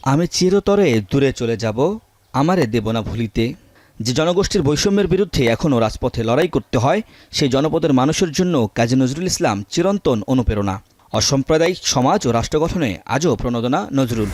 আমি চিরতরে দূরে চলে যাব, আমারে দেব না ভুলিতে। যে জনগোষ্ঠীর বৈষম্যের বিরুদ্ধে এখনও রাজপথে লড়াই করতে হয়, সেই জনপদের মানুষের জন্য কাজী নজরুল ইসলাম চিরন্তন অনুপ্রেরণা। অসাম্প্রদায়িক সমাজ ও রাষ্ট্র গঠনে আজও প্রণোদনা নজরুল।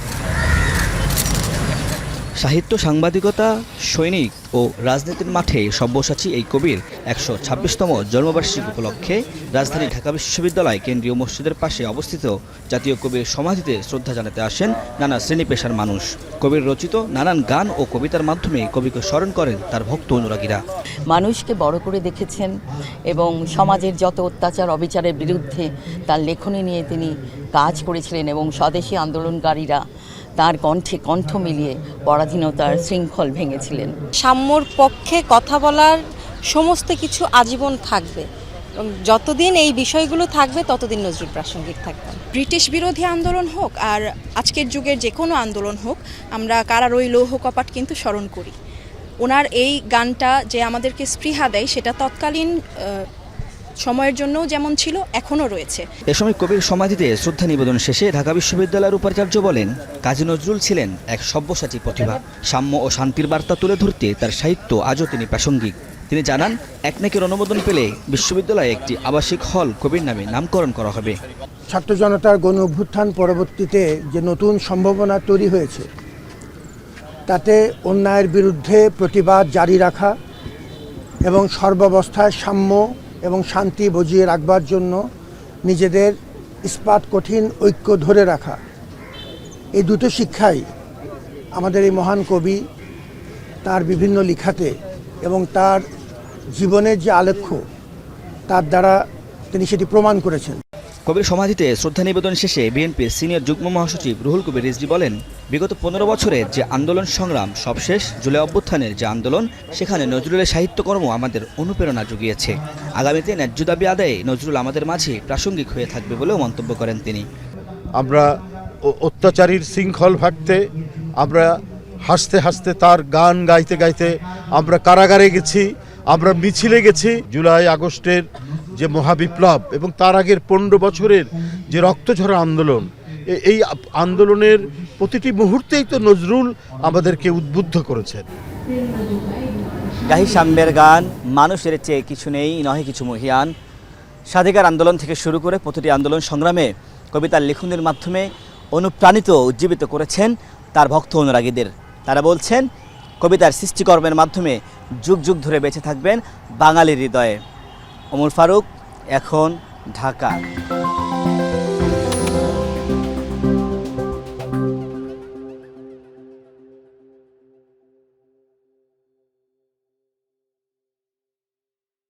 সাহিত্য, সাংবাদিকতা, সৈনিক ও রাজনীতির মাঠে সব্যসাচী এই কবির ১২৬তম জন্মবার্ষিকী উপলক্ষে রাজধানী ঢাকা বিশ্ববিদ্যালয় কেন্দ্রীয় মসজিদের পাশে অবস্থিত জাতীয় কবির সমাধিতে শ্রদ্ধা জানাতে আসেন নানা শ্রেণী পেশার মানুষ। কবির রচিত নানান গান ও কবিতার মাধ্যমে কবিকে স্মরণ করেন তার ভক্ত অনুরাগীরা। মানুষকে বড় করে দেখেছেন এবং সমাজের যত অত্যাচার অবিচারের বিরুদ্ধে তার লেখনী নিয়ে তিনি কাজ করেছিলেন এবং স্বদেশী আন্দোলনকারীরা তার কণ্ঠে কণ্ঠ মিলিয়ে পরাধীনতার শৃঙ্খল ভেঙেছিলেন। সাম্যর পক্ষে কথা বলার সমস্ত কিছু আজীবন থাকবে এবং যতদিন এই বিষয়গুলো থাকবে ততদিন নজরুল প্রাসঙ্গিক থাকবেন। ব্রিটিশ বিরোধী আন্দোলন হোক আর আজকের যুগের যে কোনো আন্দোলন হোক, আমরা কারার ওই লৌহ কপাট কিন্তু স্মরণ করি। ওনার এই গানটা যে আমাদেরকে স্পৃহা দেয়, সেটা তৎকালীন সময়ের জন্যও যেমন ছিল, এখনও রয়েছে। এ সময় কবির সমাধিতে শ্রদ্ধা নিবেদন শেষে ঢাকা বিশ্ববিদ্যালয়ের উপাচার্য বলেন, কাজী নজরুল ছিলেন এক সব্যসাচী প্রতিভা। সাম্য ও শান্তির বার্তা তুলে ধরতে তার সাহিত্য আজও তিনি প্রাসঙ্গিক। তিনি জানান, একনেকের অনুমোদন পেলে বিশ্ববিদ্যালয়ে একটি আবাসিক হল কবির নামে নামকরণ করা হবে। ছাত্র জনতার গণ অভ্যুত্থান পরবর্তীতে যে নতুন সম্ভাবনা তৈরি হয়েছে, তাতে অন্যায়ের বিরুদ্ধে প্রতিবাদ জারি রাখা এবং সর্বাবস্থায় সাম্য এবং শান্তি বজিয়ে রাখবার জন্য নিজেদের ইস্পাত কঠিন ঐক্য ধরে রাখা, এই দুটো শিক্ষাই আমাদের এই মহান কবি তার বিভিন্ন লেখাতে এবং তার জীবনের যে আলেখ্য তার দ্বারা তিনি সেটি প্রমাণ করেছেন। কবির সমাধিতে শ্রদ্ধা নিবেদন শেষে বিএনপির সিনিয়র যুগ্ম মহাসচিব রুহুল কবির রিজভী বলেন, বিগত ১৫ বছরের যে আন্দোলন সংগ্রাম সবশেষ জুলাই অভ্যুত্থানের যে আন্দোলন, সেখানে নজরুলের সাহিত্যকর্ম আমাদের অনুপ্রেরণা জুগিয়েছে। আগামীতে ন্যায্য দাবি আদায়ে নজরুল আমাদের মাঝে প্রাসঙ্গিক হয়ে থাকবে বলেও মন্তব্য করেন তিনি। আমরা অত্যাচারীর শৃঙ্খল ভাঙতে, আমরা হাসতে হাসতে তার গান গাইতে গাইতে আমরা কারাগারে গেছি, আমরা মিছিলে গেছি। জুলাই আগস্টের যে মহাবিপ্লব এবং তার আগের ১৫ বছরের যে রক্তঝরা আন্দোলন, এই আন্দোলনের প্রতিটি মুহূর্তেই তো নজরুল আমাদেরকে উদ্বুদ্ধ করেছেন। গাহি সাম্যের গান, মানুষের চেয়ে কিছু নেই, নহে কিছু মহিয়ান। স্বাধিকার আন্দোলন থেকে শুরু করে প্রতিটি আন্দোলন সংগ্রামে কবিতার লেখনের মাধ্যমে অনুপ্রাণিত উজ্জীবিত করেছেন তার ভক্ত অনুরাগীদের। তারা বলছেন, কবিতার সৃষ্টিকর্মের মাধ্যমে যুগ যুগ ধরে বেঁচে থাকবেন বাঙালির হৃদয়ে। ওমর ফারুক, এখন, ঢাকা।